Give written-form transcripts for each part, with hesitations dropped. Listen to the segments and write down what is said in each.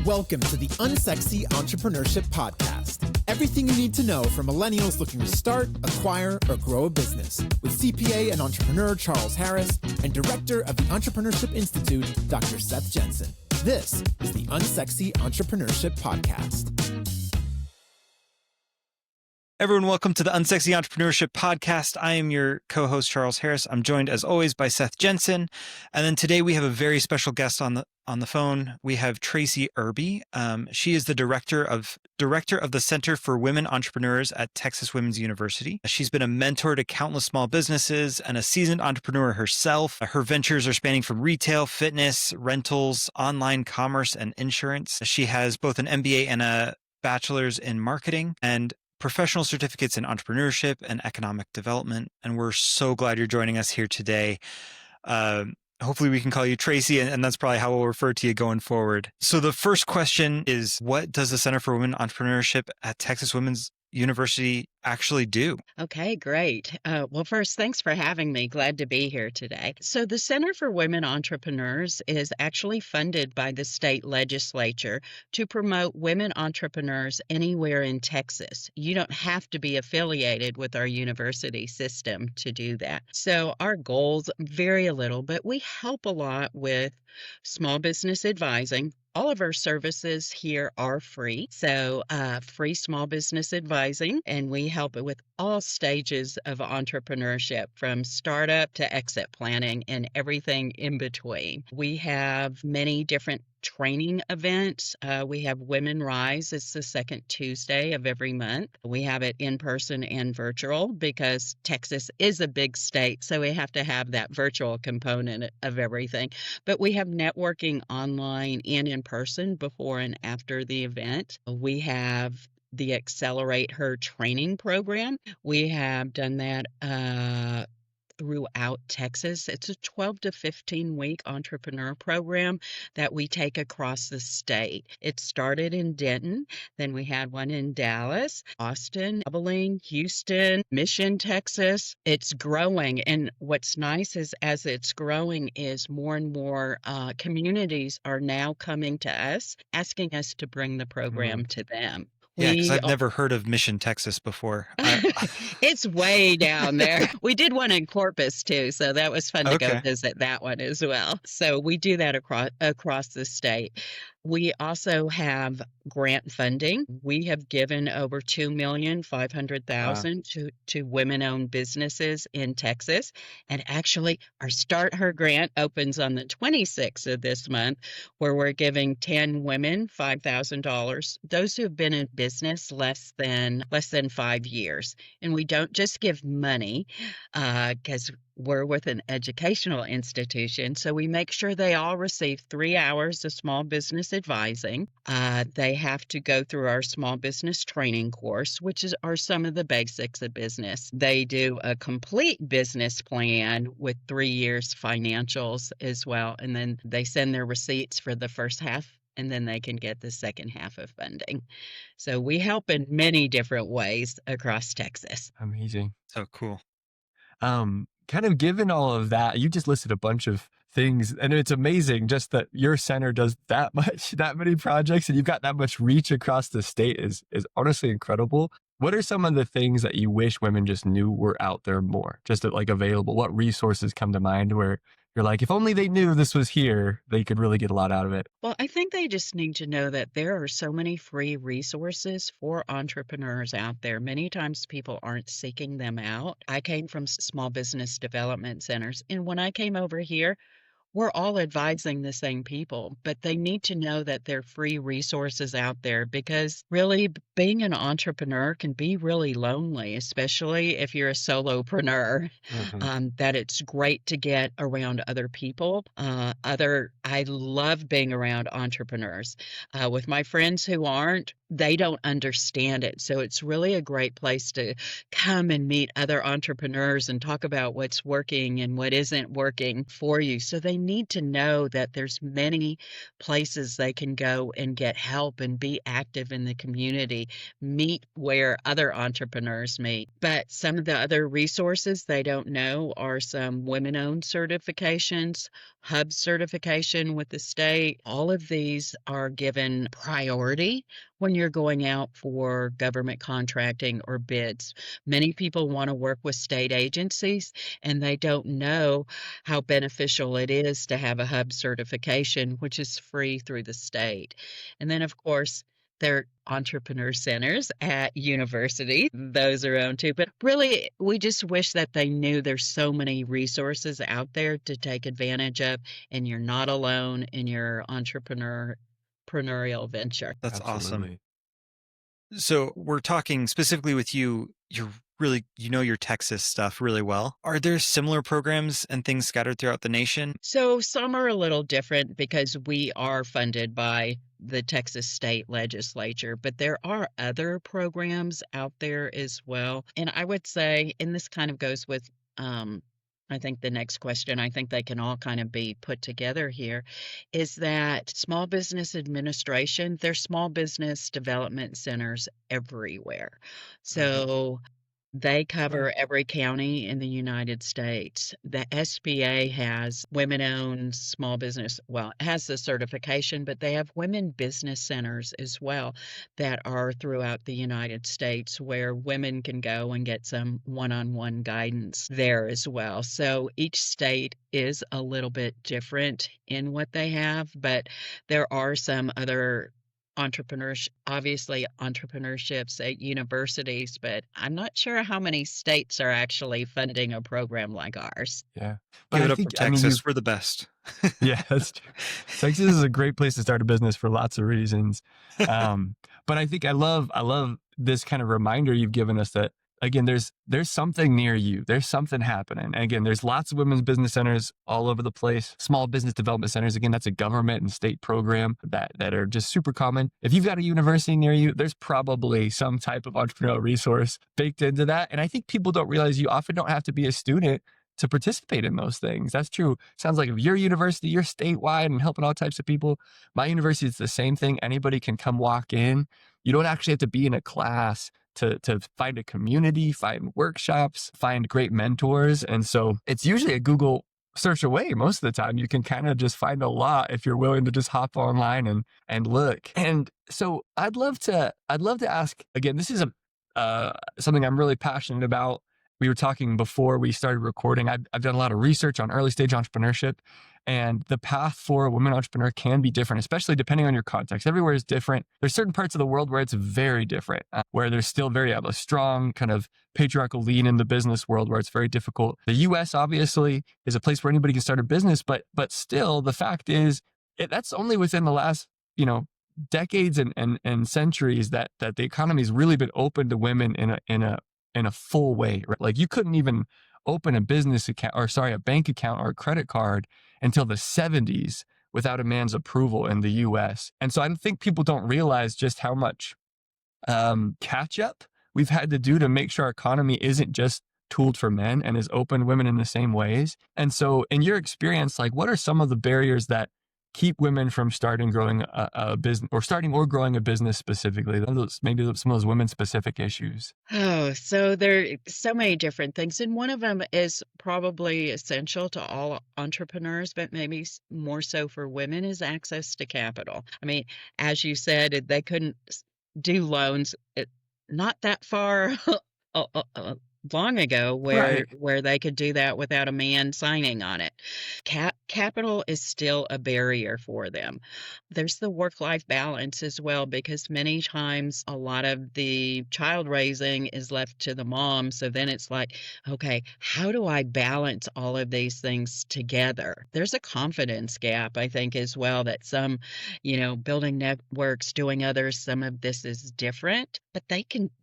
Welcome to the Unsexy Entrepreneurship Podcast. Everything you need to know for millennials looking to start, acquire, or grow a business with CPA and entrepreneur Charles Harris and Director of the Entrepreneurship Institute, Dr. Seth Jensen. This is the Unsexy Entrepreneurship Podcast. Everyone, welcome to the Unsexy Entrepreneurship Podcast. I am your co-host, Charles Harris. I'm joined, as always, by Seth Jensen. And then today we have a very special guest on the phone. We have Tracy Irby. She is the director of the Center for Women Entrepreneurs at Texas Women's University. She's been a mentor to countless small businesses and a seasoned entrepreneur herself. Her ventures are spanning from retail, fitness, rentals, online commerce, and insurance. She has both an MBA and a bachelor's in marketing and professional certificates in entrepreneurship and economic development. And we're so glad you're joining us here today. Hopefully we can call you Tracy, and that's probably how we'll refer to you going forward. So the first question is, what does the Center for Women Entrepreneurship at Texas Women's University actually do? Okay, great. Well, first, thanks for having me. Glad to be here today. So the Center for Women Entrepreneurs is actually funded by the state legislature to promote women entrepreneurs anywhere in Texas. You don't have to be affiliated with our university system to do that. So our goals vary a little, but we help a lot with small business advising. All of our services here are free, so free small business advising, and we help it with all stages of entrepreneurship, from startup to exit planning and everything in between. We have many different training events. We have Women Rise. It's the second Tuesday of every month. We have it in person and virtual because Texas is a big state, so we have to have that virtual component of everything. But we have networking online and in person before and after the event. We have the Accelerate Her training program. We have done that throughout Texas. It's a 12 to 15 week entrepreneur program that we take across the state. It started in Denton, then we had one in Dallas, Austin, Abilene, Houston, Mission, Texas. It's growing, and what's nice is as it's growing is more and more communities are now coming to us, asking us to bring the program to them. Yeah, because I've never heard of Mission, Texas before. It's way down there. We did one in Corpus too, so that was fun to go visit that one as well. So we do that across the state. We also have grant funding. We have given over $2,500,000 to women-owned businesses in Texas. And actually, our Start Her grant opens on the 26th of this month, where we're giving 10 women $5,000. Those who have been in business less than 5 years. And we don't just give money, because we're with an educational institution, so we make sure they all receive 3 hours of small business advising. They have to go through our small business training course, which are some of the basics of business. They do a complete business plan with 3 years financials as well, and then they send their receipts for the first half, and then they can get the second half of funding. So we help in many different ways across Texas. Amazing. So cool. Kind of given all of that, you just listed a bunch of things, and it's amazing just that your center does that many projects, and you've got that much reach across the state is honestly incredible. What are some of the things that you wish women just knew were out there more, just like available? What resources come to mind where you're like, if only they knew this was here, they could really get a lot out of it? Well, I think they just need to know that there are so many free resources for entrepreneurs out there. Many times people aren't seeking them out. I came from small business development centers, and when I came over here, we're all advising the same people, but they need to know that there are free resources out there, because really being an entrepreneur can be really lonely, especially if you're a solopreneur. That it's great to get around other people. I love being around entrepreneurs. With my friends who aren't, they don't understand it. So it's really a great place to come and meet other entrepreneurs and talk about what's working and what isn't working for you. So they need to know that there's many places they can go and get help and be active in the community. meet where other entrepreneurs meet. But some of the other resources they don't know are some women-owned certifications, hub certification with the state. All of these are given priority when you're going out for government contracting or bids. Many people want to work with state agencies and they don't know how beneficial it is to have a hub certification, which is free through the state. And then, of course, there are entrepreneur centers at universities. Those are owned too. But really, we just wish that they knew there's so many resources out there to take advantage of, and you're not alone in your entrepreneurial venture. That's awesome. Absolutely. So we're talking specifically with you. You're really, your Texas stuff really well. Are there similar programs and things scattered throughout the nation? So some are a little different because we are funded by the Texas state legislature, but there are other programs out there as well. And I would say, and this kind of goes with, I think the next question, I think they can all kind of be put together here, is that small business administration, there's small business development centers everywhere. So they cover every county in the United States. The SBA has women-owned small business, well, it has the certification, but they have women business centers as well that are throughout the United States where women can go and get some one-on-one guidance there as well. So each state is a little bit different in what they have, but there are some other entrepreneurships at universities, but I'm not sure how many states are actually funding a program like ours. Yeah. Give But it I up for think, I mean, Texas. We're the best. yeah, that's true. Texas is a great place to start a business for lots of reasons. But I think I love this kind of reminder you've given us that, again, there's something near you. There's something happening. And again, there's lots of women's business centers all over the place. Small business development centers. Again, that's a government and state program that are just super common. If you've got a university near you, there's probably some type of entrepreneurial resource baked into that. And I think people don't realize you often don't have to be a student to participate in those things. That's true. Sounds like if your university, you're statewide and helping all types of people. My university is the same thing. Anybody can come walk in. You don't actually have to be in a class to find a community, find workshops, find great mentors. And so it's usually a Google search away most of the time. You can kind of just find a lot if you're willing to just hop online and look. And so I'd love to ask, again, this is something I'm really passionate about. We were talking before we started recording. I've done a lot of research on early stage entrepreneurship, and the path for a women entrepreneur can be different, especially depending on your context. Everywhere is different. There's certain parts of the world where it's very different, where there's still a strong kind of patriarchal lean in the business world where it's very difficult. The US obviously is a place where anybody can start a business, but still the fact is that's only within the last, decades and centuries that the economy's really been open to women in a full way, right? Like you couldn't even open a a bank account or a credit card until the 70s without a man's approval in the US. And so I think people don't realize just how much catch up we've had to do to make sure our economy isn't just tooled for men and is open to women in the same ways. And so in your experience, like what are some of the barriers that keep women from growing a business or starting or growing a business specifically? Maybe some of those women specific issues. Oh, so there are so many different things. And one of them is probably essential to all entrepreneurs, but maybe more so for women, is access to capital. I mean, as you said, they couldn't do loans not that far long ago where they could do that without a man signing on it. Capital is still a barrier for them. There's the work-life balance as well, because many times a lot of the child raising is left to the mom. So then it's like, okay, how do I balance all of these things together? There's a confidence gap, I think, as well, that some, building networks, doing others, some of this is different, but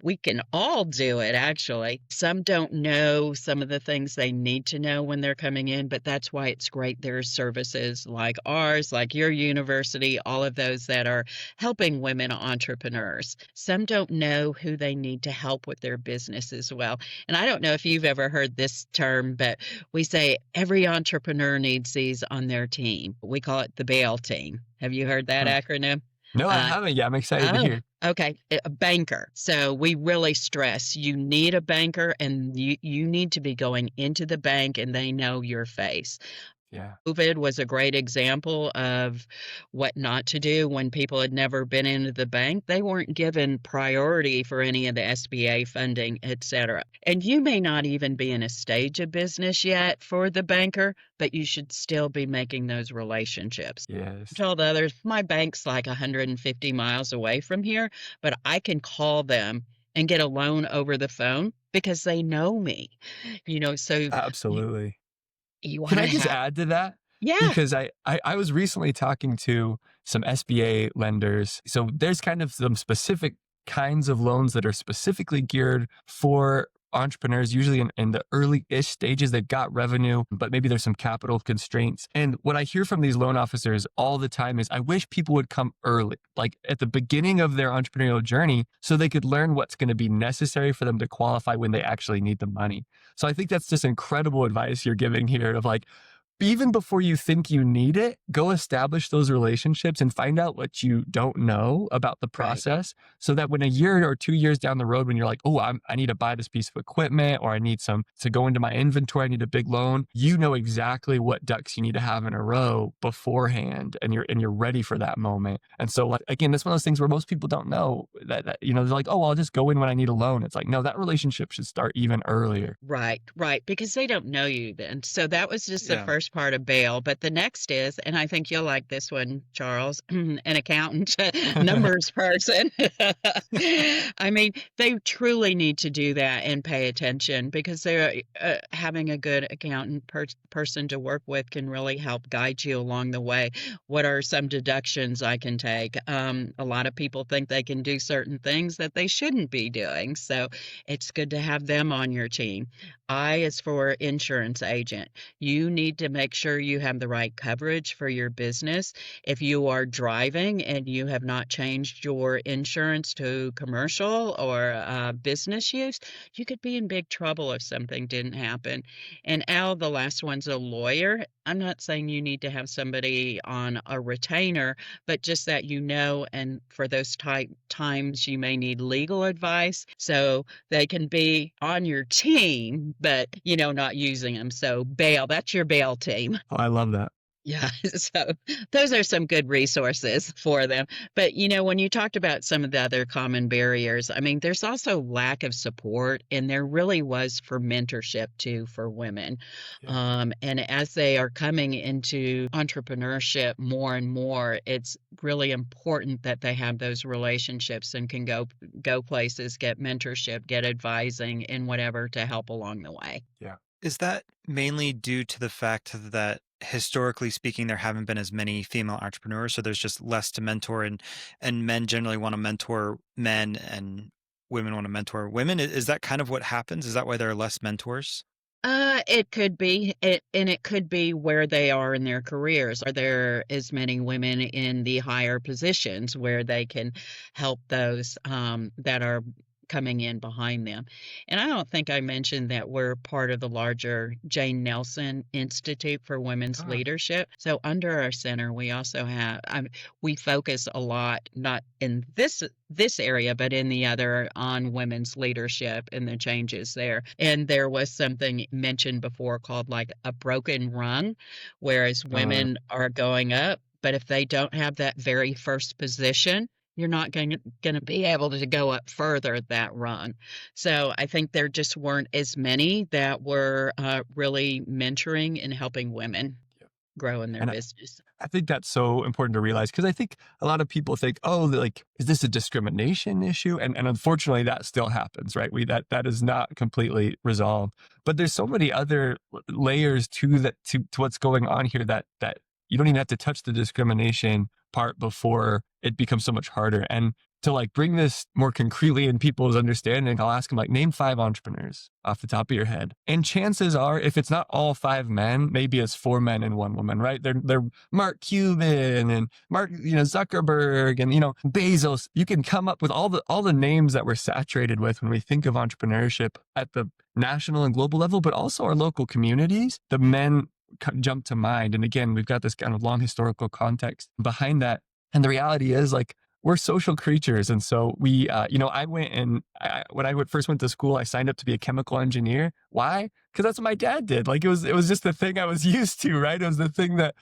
we can all do it, actually. Some don't know some of the things they need to know when they're coming in, but that's why it's great there's services like ours, like your university, all of those that are helping women entrepreneurs. Some don't know who they need to help with their business as well. And I don't know if you've ever heard this term, but we say every entrepreneur needs these on their team. We call it the BAIL team. Have you heard that acronym? No, I Uh, haven't yet. I'm excited to Oh, hear. okay. A banker. So we really stress you need a banker, and you need to be going into the bank and they know your face. Yeah. COVID was a great example of what not to do when people had never been into the bank. They weren't given priority for any of the SBA funding, et cetera. And you may not even be in a stage of business yet for the banker, but you should still be making those relationships. I Yes. told others, my bank's like 150 miles away from here, but I can call them and get a loan over the phone because they know me. So you, Absolutely. you Can want I to just have, add to that? yeah, Because I was recently talking to some SBA lenders. So there's kind of some specific kinds of loans that are specifically geared for entrepreneurs, usually in the early-ish stages. They've got revenue, but maybe there's some capital constraints. And what I hear from these loan officers all the time is, I wish people would come early, like at the beginning of their entrepreneurial journey, so they could learn what's going to be necessary for them to qualify when they actually need the money. So I think that's just incredible advice you're giving here of like, even before you think you need it, go establish those relationships and find out what you don't know about the right. process, so that when a year or 2 years down the road, when you're like, oh, I need to buy this piece of equipment, or I need some to go into my inventory, I need a big loan, you know exactly what ducks you need to have in a row beforehand, and you're ready for that moment. And so, like, again, that's one of those things where most people don't know that they're like, oh, well, I'll just go in when I need a loan. It's like, no, that relationship should start even earlier. Right, right, because they don't know you then. So that was just the Yeah. first part of bail. But the next is, and I think you'll like this one, Charles, an accountant, numbers person. I mean, they truly need to do that and pay attention because they're having a good accountant person to work with can really help guide you along the way. What are some deductions I can take? A lot of people think they can do certain things that they shouldn't be doing. So it's good to have them on your team. I is for insurance agent. You need to make sure you have the right coverage for your business. If you are driving and you have not changed your insurance to commercial or business use, you could be in big trouble if something didn't happen. And Al, the last one's a lawyer. I'm not saying you need to have somebody on a retainer, but just that and for those type times you may need legal advice. So they can be on your team, but not using them. So bail, that's your bail team. Oh, I love that. Yeah, so those are some good resources for them. But when you talked about some of the other common barriers, I mean, there's also lack of support, and there really was for mentorship too for women. Yeah. And as they are coming into entrepreneurship more and more, it's really important that they have those relationships and can go places, get mentorship, get advising, and whatever to help along the way. Yeah. Is that mainly due to the fact that historically speaking, there haven't been as many female entrepreneurs, so there's just less to mentor, and men generally want to mentor men and women want to mentor women? Is that kind of what happens? Is that why there are less mentors? It could be, and it could be where they are in their careers. Are there as many women in the higher positions where they can help those that are coming in behind them? And I don't think I mentioned that we're part of the larger Jane Nelson Institute for Women's Ah, Leadership. So under our center, we also have we focus a lot, not in this area, but in the other, on women's leadership and the changes there. And there was something mentioned before called like a broken rung, whereas uh, women are going up, but if they don't have that very first position, you're not going to be able to go up further that run. So I think there just weren't as many that were really mentoring and helping women yeah. grow in their And business. I think that's so important to realize, because I think a lot of people think, oh, like, is this a discrimination issue? And unfortunately, that still happens, right? That is not completely resolved. But there's so many other layers to that, to what's going on here, that you don't even have to touch the discrimination part before it becomes so much harder. And to like bring this more concretely in people's understanding, I'll ask them, like, name 5 entrepreneurs off the top of your head. And chances are, if it's not all 5 men, maybe it's 4 men and 1 woman, right? They're Mark Cuban and Mark, Zuckerberg and, Bezos. You can come up with all the names that we're saturated with when we think of entrepreneurship at the national and global level, but also our local communities. The men jump to mind. And again, we've got this kind of long historical context behind that. And the reality is, like, we're social creatures. And so we, I went and when I first went to school, I signed up to be a chemical engineer. Why? Because that's what my dad did. Like it was just the thing I was used to, right? It was the thing that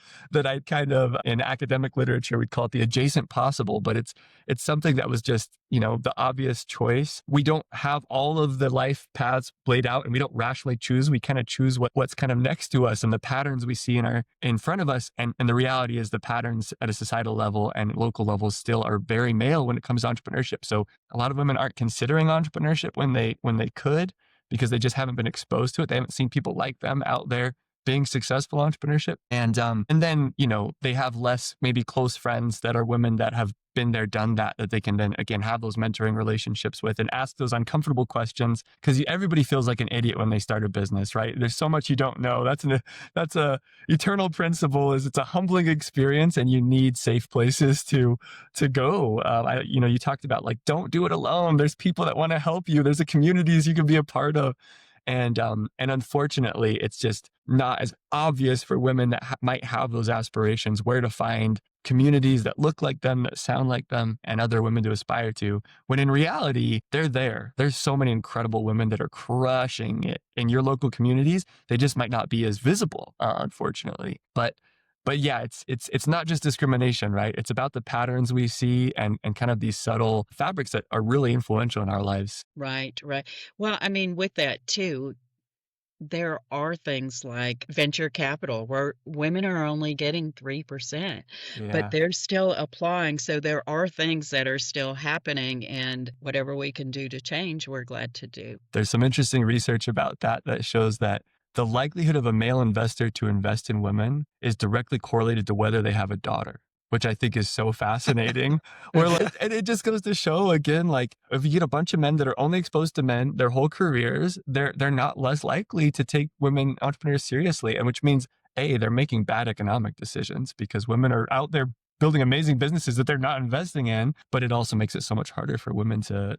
I kind of, in academic literature, we'd call it the adjacent possible, but it's something that was just, the obvious choice. We don't have all of the life paths laid out and we don't rationally choose. We kind of choose what's kind of next to us and the patterns we see in front of us. And the reality is the patterns at a societal level and local levels still are very male when it comes to entrepreneurship. So a lot of women aren't considering entrepreneurship when they could, because they just haven't been exposed to it. They haven't seen people like them out there being successful entrepreneurship. And then, they have less maybe close friends that are women that have been there, done that they can then again have those mentoring relationships with and ask those uncomfortable questions, because everybody feels like an idiot when they start a business, right? There's so much you don't know. That's a eternal principle. Is it's a humbling experience, and you need safe places to go. You talked about like, don't do it alone. There's people that want to help you. There's communities you can be a part of. And unfortunately, it's just not as obvious for women that might have those aspirations, where to find communities that look like them, that sound like them, and other women to aspire to, when in reality, they're there. There's so many incredible women that are crushing it in your local communities. They just might not be as visible, unfortunately. But yeah, it's not just discrimination, right? It's about the patterns we see and kind of these subtle fabrics that are really influential in our lives. Right, right. Well, I mean, with that too, there are things like venture capital where women are only getting 3%, but Yeah. they're still applying. So there are things that are still happening, and whatever we can do to change, we're glad to do. There's some interesting research about that shows that the likelihood of a male investor to invest in women is directly correlated to whether they have a daughter, which I think is so fascinating. And it just goes to show again, like if you get a bunch of men that are only exposed to men their whole careers, they're not less likely to take women entrepreneurs seriously. And which means, they're making bad economic decisions because women are out there building amazing businesses that they're not investing in. But it also makes it so much harder for women to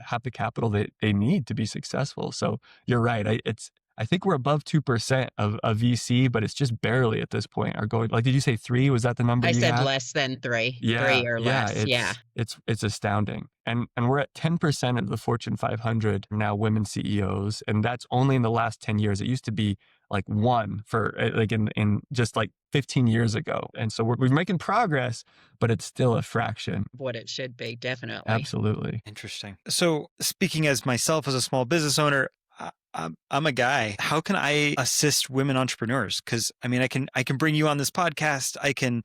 have the capital that they need to be successful. So you're right. I think we're above 2% of VC, but it's just barely at this point are going, like, did you say 3? Was that the number I you said had? less than 3, Yeah, 3 or less. Yeah. it's astounding. And we're at 10% of the Fortune 500 now women CEOs. And that's only in the last 10 years. It used to be like 1 for like in just like 15 years ago. And so we're making progress, but it's still a fraction. What it should be, definitely. Absolutely. Interesting. So speaking as myself as a small business owner, I'm a guy. How can I assist women entrepreneurs? Because I mean, I can bring you on this podcast. I can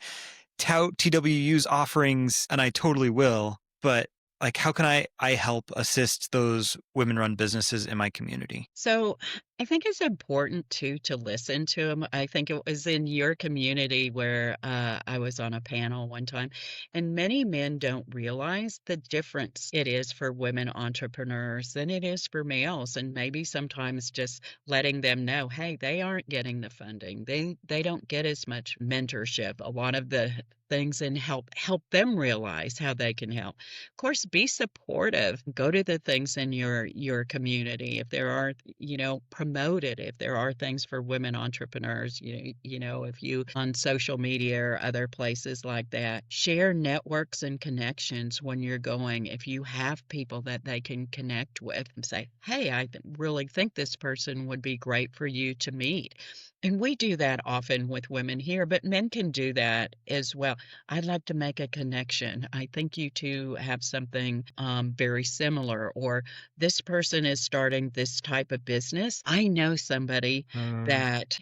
tout TWU's offerings, and I totally will. But like, how can I help assist those women-run businesses in my community? So I think it's important too to listen to them. I think it was in your community where I was on a panel one time, and many men don't realize the difference it is for women entrepreneurs than it is for males. And maybe sometimes just letting them know, hey, they aren't getting the funding. They don't get as much mentorship. A lot of the things, and help them realize how they can help. Of course, be supportive. Go to the things in your community. If there are, promote it. If there are things for women entrepreneurs, if you on social media or other places like that, share networks and connections when you're going. If you have people that they can connect with and say, hey, I really think this person would be great for you to meet. And we do that often with women here, but men can do that as well. I'd like to make a connection. I think you two have something very similar, or this person is starting this type of business. I know somebody that,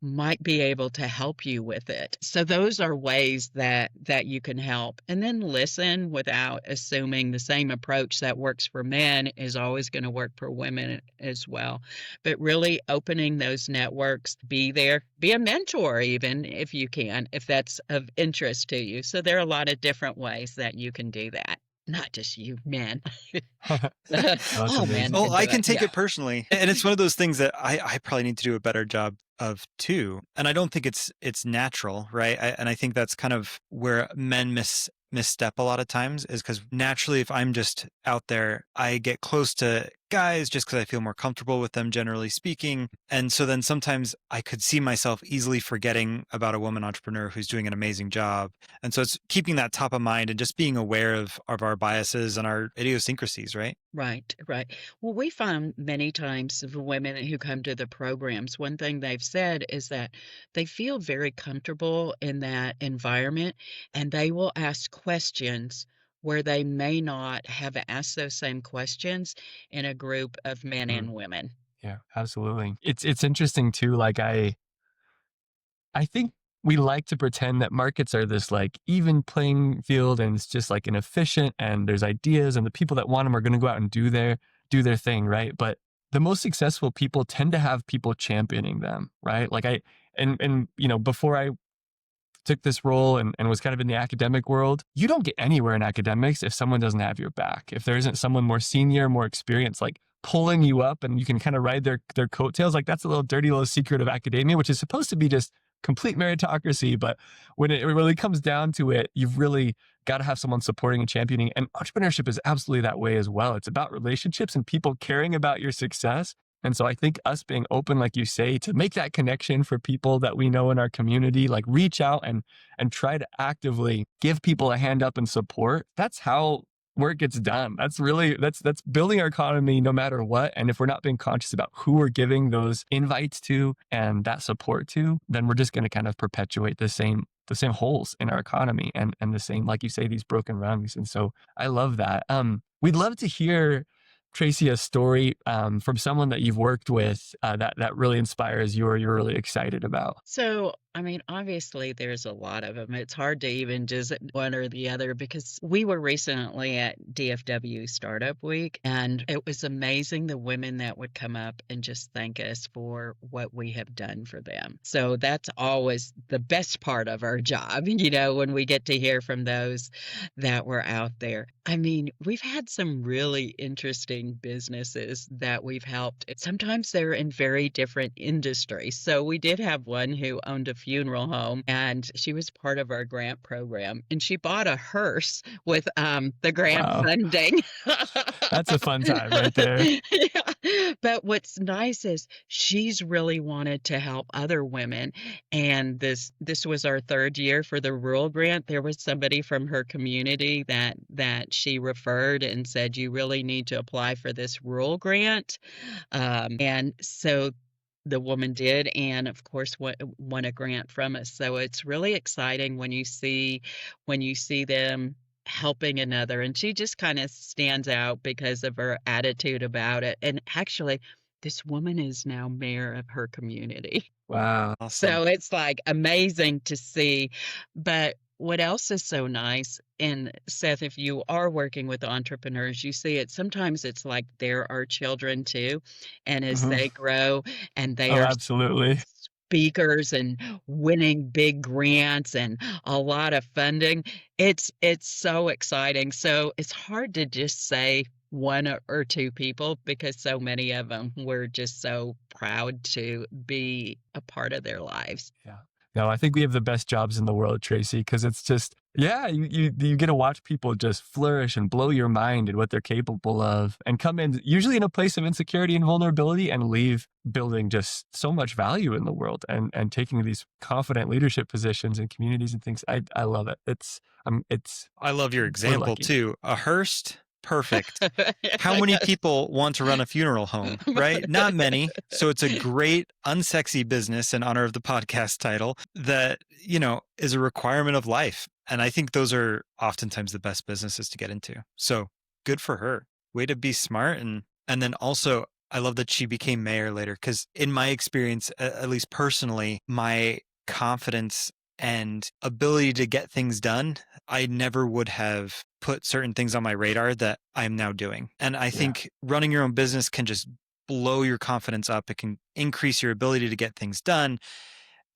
might be able to help you with it. So those are ways that you can help. And then listen without assuming the same approach that works for men is always going to work for women as well. But really opening those networks, be there, be a mentor even if you can, if that's of interest to you. So there are a lot of different ways that you can do that. Not just you men. All men. Oh, I can take take it personally. And it's one of those things that I probably need to do a better job of too. And I don't think it's natural, right? And I think that's kind of where men misstep a lot of times, is because naturally, if I'm just out there, I get close to guys just because I feel more comfortable with them, generally speaking. And so then sometimes I could see myself easily forgetting about a woman entrepreneur who's doing an amazing job. And so it's keeping that top of mind and just being aware of our biases and our idiosyncrasies, right? Right, right. Well, we find many times the women who come to the programs, one thing they've said is that they feel very comfortable in that environment and they will ask questions where they may not have asked those same questions in a group of men Mm, and women. yeah, absolutely. It's interesting too. Like I think we like to pretend that markets are this like even playing field and it's just like an efficient and there's ideas and the people that want them are going to go out and do their thing, right? But the most successful people tend to have people championing them, right? Like and you know, before I took this role and was kind of in the academic world, you don't get anywhere in academics if someone doesn't have your back. If there isn't someone more senior, more experienced, like pulling you up and you can kind of ride their coattails, like that's a little dirty little secret of academia, which is supposed to be just complete meritocracy. But when it really comes down to it, you've really got to have someone supporting and championing. And entrepreneurship is absolutely that way as well. It's about relationships and people caring about your success. And so I think us being open, like you say, to make that connection for people that we know in our community, like reach out and try to actively give people a hand up and support. That's how work gets done. That's building our economy no matter what. And if we're not being conscious about who we're giving those invites to and that support to, then we're just going to kind of perpetuate the same holes in our economy and the same, like you say, these broken rungs. And so I love that. We'd love to hear, Tracy, a story from someone that you've worked with that really inspires you or you're really excited about. So, I mean, obviously, there's a lot of them. It's hard to even just one or the other because we were recently at DFW Startup Week, and it was amazing the women that would come up and just thank us for what we have done for them. So that's always the best part of our job, when we get to hear from those that were out there. I mean, we've had some really interesting businesses that we've helped. Sometimes they're in very different industries. So we did have one who owned a funeral home and she was part of our grant program and she bought a hearse with the grant Wow. funding. That's a fun time right there. Yeah. But what's nice is she's really wanted to help other women. And this was our third year for the rural grant. There was somebody from her community that she referred and said, you really need to apply for this rural grant. And so the woman did, and of course won a grant from us. So it's really exciting when you see them helping another. And she just kind of stands out because of her attitude about it. And actually, this woman is now mayor of her community. Wow. Awesome. So it's like amazing to see. But what else is so nice, and Seth, if you are working with entrepreneurs, you see it. Sometimes it's like they're our children too. And as they grow and they Oh, are absolutely. speakers and winning big grants and a lot of funding, it's so exciting. So it's hard to just say one or two people because so many of them we're just so proud to be a part of their lives. Yeah. No, I think we have the best jobs in the world, Tracy, because it's just, yeah, you get to watch people just flourish and blow your mind at what they're capable of and come in usually in a place of insecurity and vulnerability and leave building just so much value in the world and taking these confident leadership positions in communities and things. I love it. I love your example lucky. too. A hearse, perfect. How many people want to run a funeral home, right? Not many. So it's a great unsexy business in honor of the podcast title that, is a requirement of life. And I think those are oftentimes the best businesses to get into. So good for her. Way to be smart. And then also, I love that she became mayor later because in my experience, at least personally, my confidence and ability to get things done, I never would have put certain things on my radar that I'm now doing. And I think running your own business can just blow your confidence up. It can increase your ability to get things done.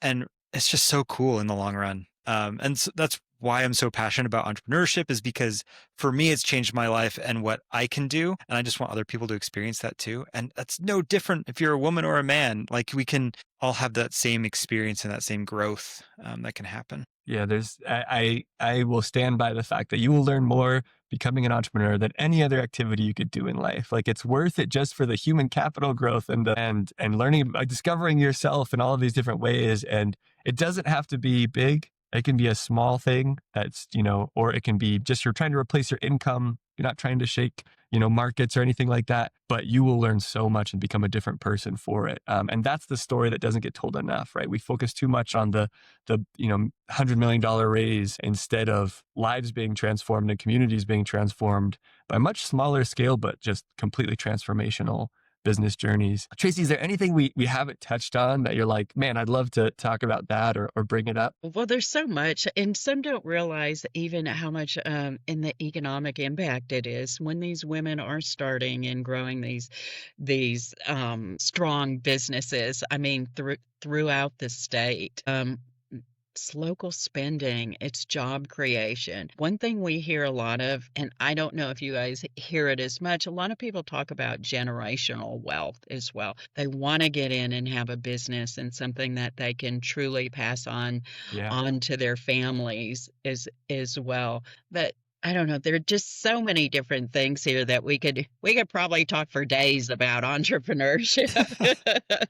And it's just so cool in the long run. And so that's why I'm so passionate about entrepreneurship, is because for me, it's changed my life and what I can do. And I just want other people to experience that too. And that's no different if you're a woman or a man. Like we can all have that same experience and that same growth that can happen. Yeah, I will stand by the fact that you will learn more becoming an entrepreneur than any other activity you could do in life. Like, it's worth it just for the human capital growth and learning, discovering yourself in all of these different ways. And it doesn't have to be big. It can be a small thing that's, or it can be just you're trying to replace your income. You're not trying to shake, markets or anything like that, but you will learn so much and become a different person for it. And that's the story that doesn't get told enough, right? We focus too much on the $100 million raise instead of lives being transformed and communities being transformed by a much smaller scale, but just completely transformational business journeys. Tracy, is there anything we haven't touched on that you're like, man, I'd love to talk about that or bring it up? Well, there's so much, and some don't realize even how much in the economic impact it is when these women are starting and growing these strong businesses. I mean, throughout the state. It's local spending, it's job creation. One thing we hear a lot of, and I don't know if you guys hear it as much, a lot of people talk about generational wealth as well. They want to get in and have a business and something that they can truly pass on to their families as well. But I don't know. There are just so many different things here that we could probably talk for days about entrepreneurship.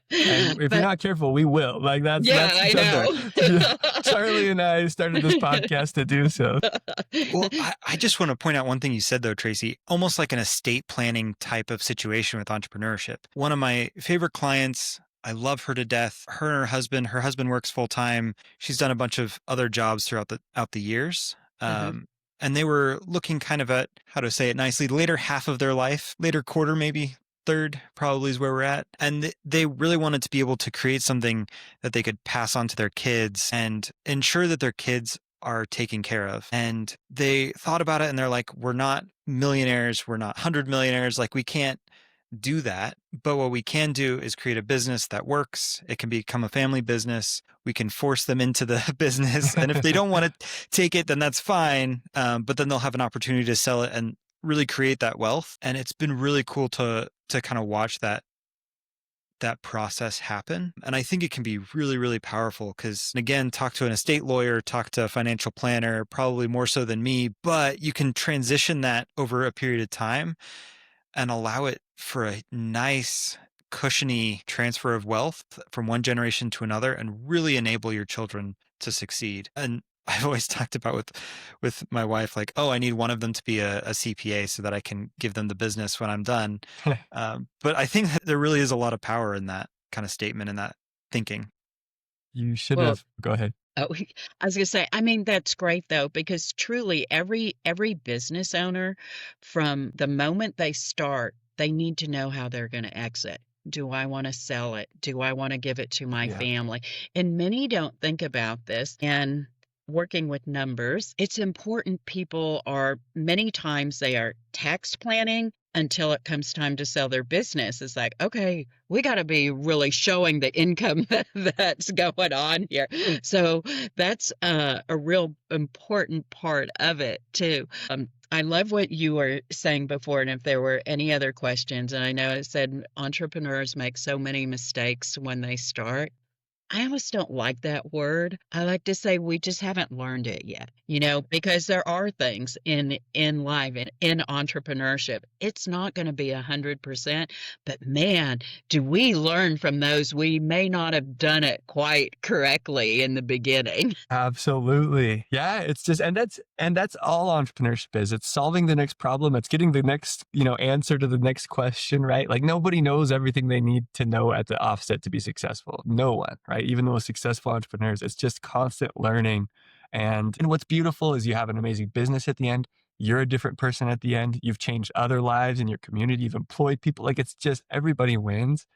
And if you're not careful, we will. Like that's I know. Charlie and I started this podcast to do so. Well, I just want to point out one thing you said though, Tracy, almost like an estate planning type of situation with entrepreneurship. One of my favorite clients, I love her to death. Her and her husband works full time. She's done a bunch of other jobs throughout the years. And they were looking kind of at, how to say it nicely, the later half of their life, later quarter, maybe third probably is where we're at. And they really wanted to be able to create something that they could pass on to their kids and ensure that their kids are taken care of. And they thought about it and they're like, we're not millionaires. We're not 100 millionaires. Like, we can't do that. But what we can do is create a business that works. It can become a family business. We can force them into the business. And if they don't want to take it, then that's fine. But then they'll have an opportunity to sell it and really create that wealth. And it's been really cool to kind of watch that process happen. And I think it can be really, really powerful because, again, talk to an estate lawyer, talk to a financial planner, probably more so than me, but you can transition that over a period of time and allow it for a nice, cushiony transfer of wealth from one generation to another and really enable your children to succeed. And I've always talked about with my wife, like, oh, I need one of them to be a CPA so that I can give them the business when I'm done. But I think that there really is a lot of power in that kind of statement and that thinking. You should have. Go ahead. Oh, I was going to say, I mean, that's great though, because truly every business owner, from the moment they start, they need to know how they're going to exit. Do I want to sell it? Do I want to give it to my family? And many don't think about this. And working with numbers, it's important. Many times they are tax planning until it comes time to sell their business. It's like, okay, we got to be really showing the income that's going on here. So that's a real important part of it too. I love what you were saying before, and if there were any other questions, and I know it said entrepreneurs make so many mistakes when they start. I almost don't like that word. I like to say we just haven't learned it yet, because there are things in life and in entrepreneurship. It's not going to be 100%, but man, do we learn from those? We may not have done it quite correctly in the beginning. Absolutely. Yeah. It's just, and that's all entrepreneurship is. It's solving the next problem. It's getting the next, answer to the next question, right? Like, nobody knows everything they need to know at the offset to be successful. No one, right? Even the most successful entrepreneurs, it's just constant learning. And what's beautiful is you have an amazing business at the end. You're a different person at the end. You've changed other lives in your community. You've employed people. Like, it's just everybody wins,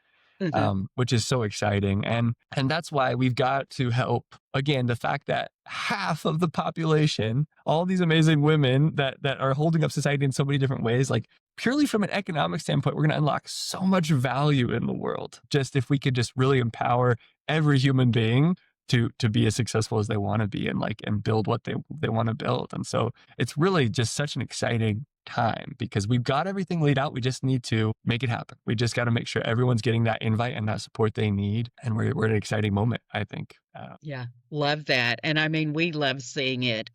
which is so exciting. And that's why we've got to help, again, the fact that half of the population, all these amazing women that are holding up society in so many different ways, like, purely from an economic standpoint, we're going to unlock so much value in the world. Just if we could just really empower every human being to be as successful as they want to be and build what they want to build. And so it's really just such an exciting time because we've got everything laid out. We just need to make it happen. We just got to make sure everyone's getting that invite and that support they need. And we're at an exciting moment, I think. Yeah, love that. And I mean, we love seeing it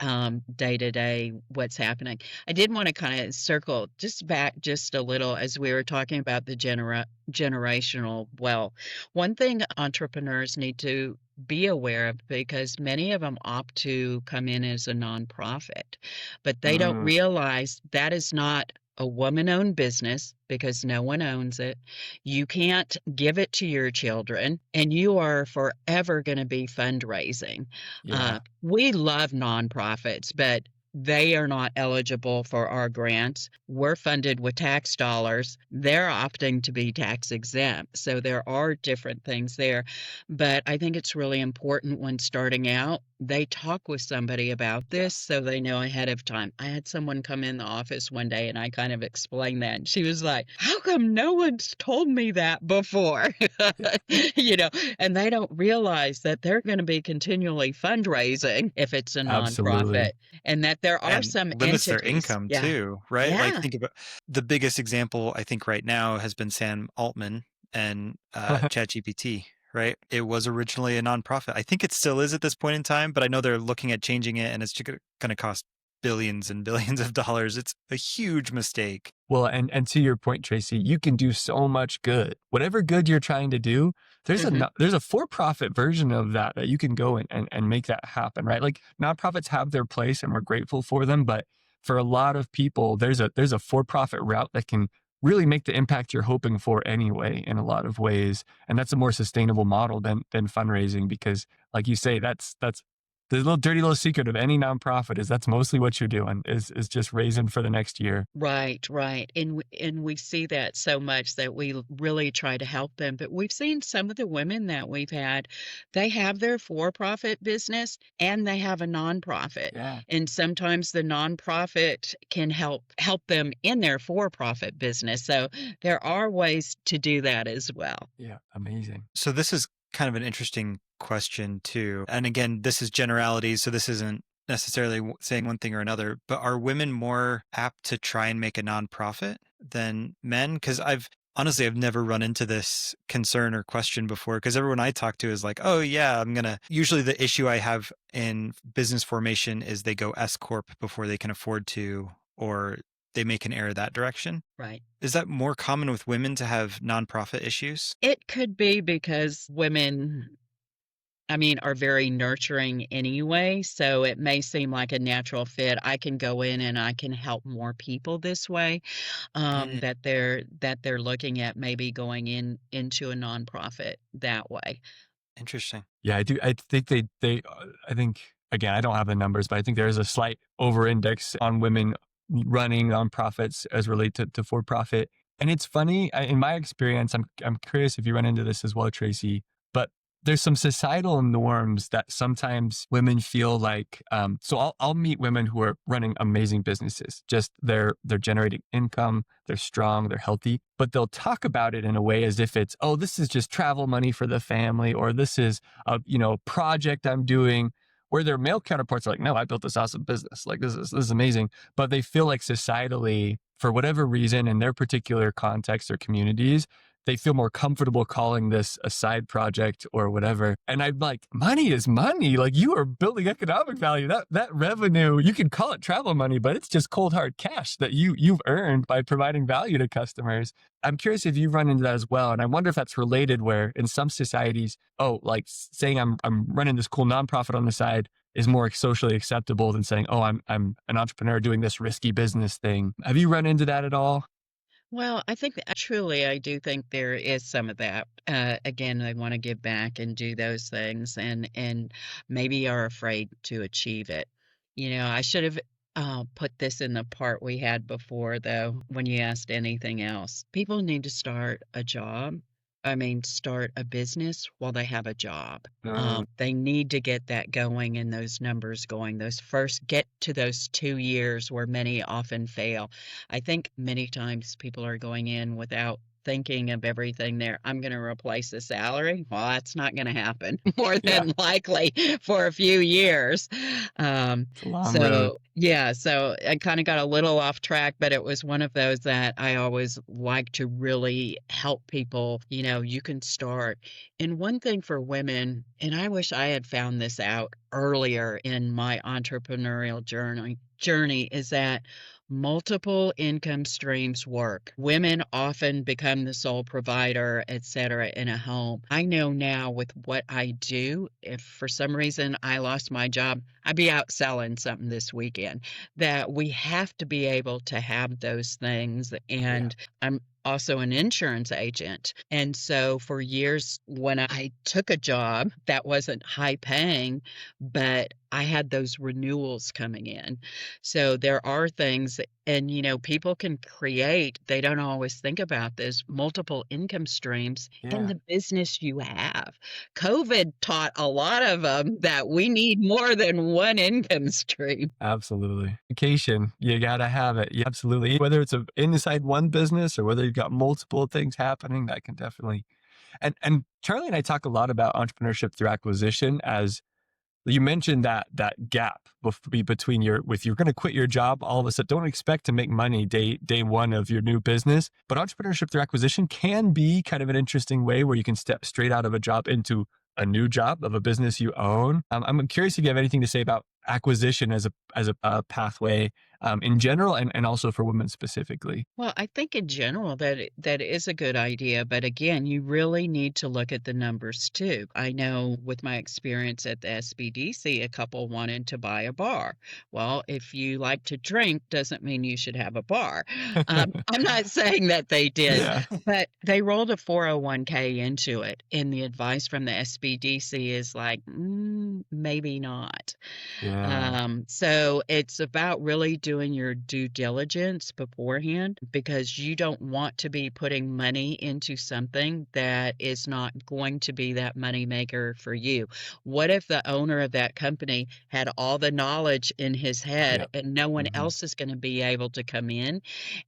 day to day, what's happening. I did want to kind of circle just back just a little as we were talking about the generational wealth. One thing entrepreneurs need to be aware of because many of them opt to come in as a nonprofit, but they don't Mm, realize that is not a woman-owned business because no one owns it. You can't give it to your children, and you are forever going to be fundraising. yeah, We love nonprofits, but they are not eligible for our grants. We're funded with tax dollars. They're opting to be tax exempt. So there are different things there. But I think it's really important when starting out, they talk with somebody about this yes. so they know ahead of time. I had someone come in the office one day and I kind of explained that. And she was like, how come no one's told me that before? Yeah, you know, and they don't realize that they're going to be continually fundraising if it's a nonprofit absolutely. and that there are And some limits their entities. income Yeah. too, right? Like Yeah. think about the biggest example I think right now has been Sam Altman and ChatGPT, right? It was originally a nonprofit. I think it still is at this point in time, but I know they're looking at changing it and it's going to cost billions and billions of dollars. It's a huge mistake. Well, and to your point, Tracy, you can do so much good. Whatever good you're trying to do, Hmm. there's a for-profit version of that that you can go and make that happen, right? Like nonprofits have their place and we're grateful for them, but for a lot of people, there's a for-profit route that can really make the impact you're hoping for anyway in a lot of ways. And that's a more sustainable model than fundraising because like you say, that's the little dirty little secret of any nonprofit is that's mostly what you're doing is just raising for the next year. Right, right. And we see that so much that we really try to help them. But we've seen some of the women that we've had, they have their for-profit business and they have a nonprofit. Yeah. And sometimes the nonprofit can help them in their for-profit business. So there are ways to do that as well. Yeah. Amazing. So this is kind of an interesting question too. And again, this is generalities, so this isn't necessarily saying one thing or another, but are women more apt to try and make a nonprofit than men? Because I've never run into this concern or question before because everyone I talk to is like, oh yeah, usually the issue I have in business formation is they go S Corp before they can afford to, or they make an error that direction. Right. Is that more common with women to have nonprofit issues? It could be because women, I mean, are very nurturing anyway, so it may seem like a natural fit. I can go in and I can help more people this way, Mm, that they're looking at maybe going into a nonprofit that way. interesting. Yeah, I do. I think I think, again, I don't have the numbers, but I think there is a slight over index on women running nonprofits as relate to for profit. And it's funny, in my experience, I'm curious if you run into this as well, Tracy, but there's some societal norms that sometimes women feel like, so I'll meet women who are running amazing businesses. Just they're generating income, they're strong, they're healthy, but they'll talk about it in a way as if it's, oh, this is just travel money for the family, or this is a, project I'm doing, where their male counterparts are like, no, I built this awesome business. Like this is amazing. But they feel like societally, for whatever reason, in their particular context or communities, they feel more comfortable calling this a side project or whatever. And I'm like, money is money. Like you are building economic value. That revenue, you can call it travel money, but it's just cold hard cash that you've earned by providing value to customers. I'm curious if you run into that as well. And I wonder if that's related where in some societies, oh, like saying I'm running this cool nonprofit on the side is more socially acceptable than saying, oh, I'm an entrepreneur doing this risky business thing. Have you run into that at all? Well, I think that truly, I do think there is some of that. Again, they want to give back and do those things, and maybe are afraid to achieve it. I should have put this in the part we had before, though, when you asked anything else. People need to start a job. I mean, start a business while they have a job. They need to get that going and those numbers going. Get to those 2 years where many often fail. I think many times people are going in without thinking of everything there. I'm going to replace the salary. Well, that's not going to happen more Yeah, than likely for a few years. it's a long road. So Yeah, so I kind of got a little off track, but it was one of those that I always like to really help people. You can start. And one thing for women, and I wish I had found this out earlier in my entrepreneurial journey is that multiple income streams work. Women often become the sole provider, etc., in a home. I know now with what I do, if for some reason I lost my job, I'd be out selling something this weekend, that we have to be able to have those things. Yeah. And I'm also an insurance agent. And so for years, when I took a job that wasn't high paying, but I had those renewals coming in. So there are things, and people can create, they don't always think about this, multiple income streams in Yeah. the business you have. COVID taught a lot of them that we need more than one income stream. Absolutely. Vacation, you got to have it. Yeah, absolutely. Whether it's inside one business or whether you've got multiple things happening, that can definitely. And Charlie and I talk a lot about entrepreneurship through acquisition. As you mentioned, that gap between you're going to quit your job all of a sudden. Don't expect to make money day one of your new business. But entrepreneurship through acquisition can be kind of an interesting way where you can step straight out of a job into a new job of a business you own. I'm curious if you have anything to say about acquisition as a pathway in general, and also for women specifically. Well, I think in general that is a good idea, but again, you really need to look at the numbers too. I know with my experience at the SBDC, a couple wanted to buy a bar. Well, if you like to drink, doesn't mean you should have a bar. I'm not saying that they did, Yeah. but they rolled a 401k into it, and the advice from the SBDC is like, maybe not. Yeah. So it's about really doing your due diligence beforehand, because you don't want to be putting money into something that is not going to be that money maker for you. What if the owner of that company had all the knowledge in his head Yep. and no one Hmm. else is going to be able to come in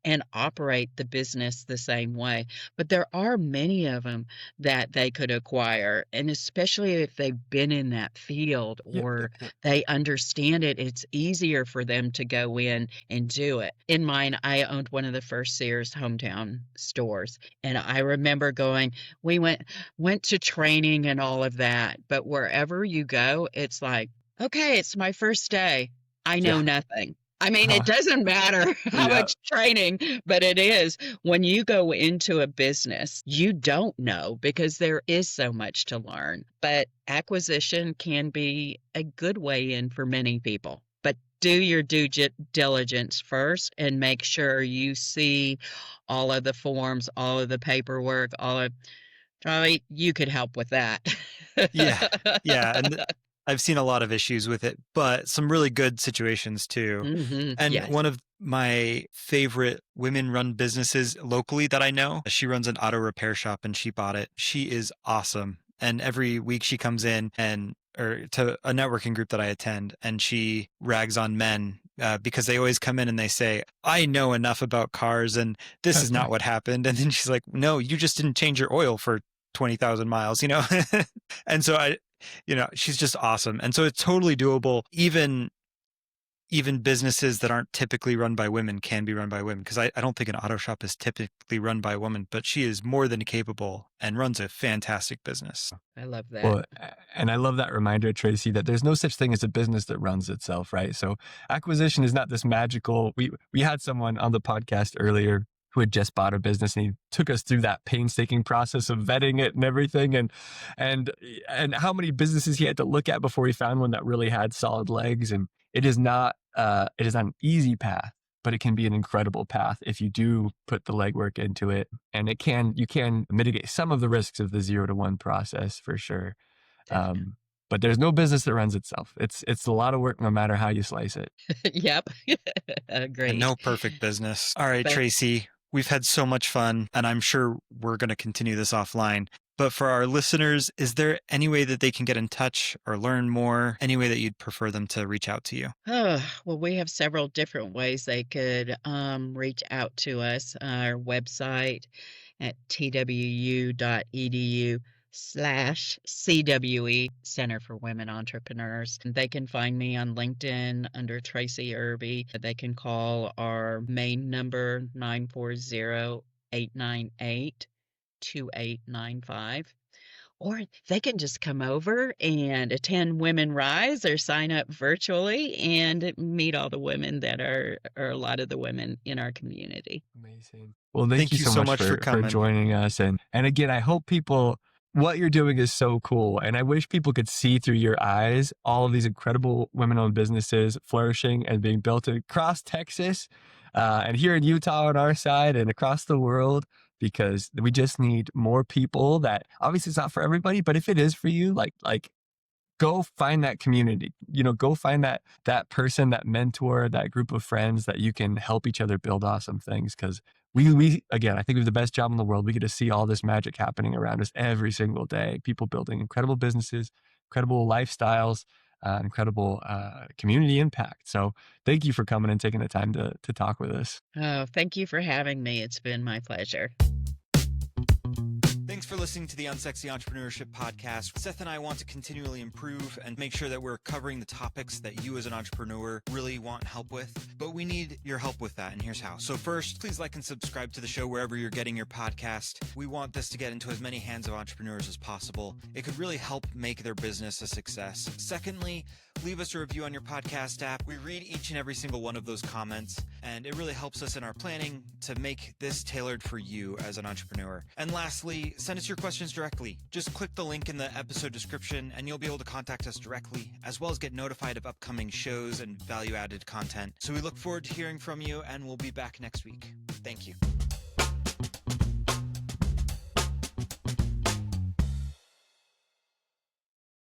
and operate the business the same way? But there are many of them that they could acquire, and especially if they've been in that field Yep. or Yep. Yep. they understand it, it's easier for them to go in and do it. In mine, I owned one of the first Sears hometown stores, and I remember we went to training and all of that, but wherever you go, it's like, okay, it's my first day. I know Yeah. nothing. I mean, it doesn't matter how Yeah. much training, but it is when you go into a business, you don't know because there is so much to learn. But acquisition can be a good way in for many people. But do your due diligence first and make sure you see all of the forms, all of the paperwork, Charlie, you could help with that. Yeah. Yeah. And I've seen a lot of issues with it, but some really good situations too. And Yes. one of my favorite women-run businesses locally that I know, she runs an auto repair shop and she bought it. She is awesome. And every week she comes in or to a networking group that I attend, and she rags on men because they always come in and they say, I know enough about cars and this is not what happened. And then she's like, no, you just didn't change your oil for 20,000 miles, And so she's just awesome. And so it's totally doable. Even businesses that aren't typically run by women can be run by women, because I don't think an auto shop is typically run by a woman, but she is more than capable and runs a fantastic business. I love that. Well, and I love that reminder, Tracy, that there's no such thing as a business that runs itself, right? So acquisition is not this magical. We had someone on the podcast earlier who had just bought a business, and he took us through that painstaking process of vetting it and everything, and how many businesses he had to look at before he found one that really had solid legs. And it is not an easy path, but it can be an incredible path if you do put the legwork into it. And you can mitigate some of the risks of the 0 to 1 process for sure. But there's no business that runs itself. It's a lot of work no matter how you slice it. Yep. And Agreed. no perfect business. All right, But Tracy, we've had so much fun, and I'm sure we're going to continue this offline. But for our listeners, is there any way that they can get in touch or learn more? Any way that you'd prefer them to reach out to you? well, we have several different ways they could reach out to us. Our website at twu.edu Facebook.com/CWE Center for Women Entrepreneurs. They can find me on LinkedIn under Tracy Irby. They can call our main number 940-898-2895. Or they can just come over and attend Women Rise or sign up virtually and meet all the women that are a lot of the women in our community. Amazing. Well, thank you so much for coming. joining us. And again, I hope what you're doing is so cool. And I wish people could see through your eyes all of these incredible women-owned businesses flourishing and being built across Texas and here in Utah on our side and across the world, because we just need more people that, obviously it's not for everybody, but if it is for you, like go find that community, go find that person, that mentor, that group of friends that you can help each other build awesome things. Cause we again, I think we have the best job in the world. We get to see all this magic happening around us every single day. People building incredible businesses, incredible lifestyles, incredible community impact. So thank you for coming and taking the time to talk with us. Oh, thank you for having me. It's been my pleasure. Thanks for listening to the Unsexy Entrepreneurship Podcast. Seth and I want to continually improve and make sure that we're covering the topics that you as an entrepreneur really want help with. But we need your help with that, and here's how. So first, please like and subscribe to the show wherever you're getting your podcast. We want this to get into as many hands of entrepreneurs as possible. It could really help make their business a success. Secondly, leave us a review on your podcast app. We read each and every single one of those comments, and it really helps us in our planning to make this tailored for you as an entrepreneur. And lastly, send us your questions directly. Just click the link in the episode description and you'll be able to contact us directly, as well as get notified of upcoming shows and value-added content. So we look forward to hearing from you, and we'll be back next week. Thank you.